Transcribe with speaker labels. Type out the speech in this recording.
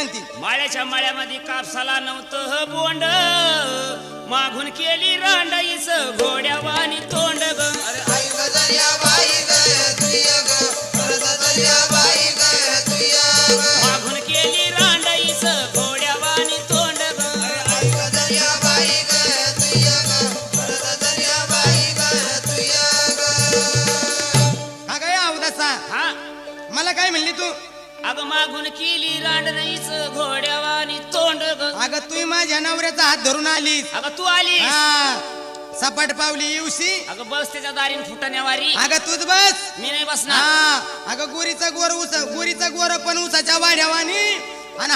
Speaker 1: म्हणती
Speaker 2: माळ्याच्या माळ्यामध्ये कापसाला नव्हतं बोंड मागून केली रांडाईच घोड्यावानी तोंड ग
Speaker 3: अरे आई ग दर्या बाई ग तुया ग परत दर्या बाई ग तुया ग
Speaker 2: मागून केली रांडाईच घोड्यावानी तोंड ग
Speaker 3: अरे आई ग दर्या बाई ग तुया ग परत दर्या बाई ग तुया ग
Speaker 1: हा काय अवदासा
Speaker 2: हा
Speaker 1: मला काय म्हणली तू
Speaker 2: अगं मागून केली रांडणीच घोड्यावानी तोंड ग
Speaker 1: अगं तू माझ्या नवऱ्याचा हात धरून आलीस
Speaker 2: अगं तू आली
Speaker 1: हा सपाट पावली येऊशी
Speaker 2: अगं बस त्याच्या दारीन फुटण्यावारी
Speaker 1: अगं तूच बस
Speaker 2: मी नाही बसणार
Speaker 1: हा अगं गोरीचा गोर पण उसाच्या वाड्यावानी आणि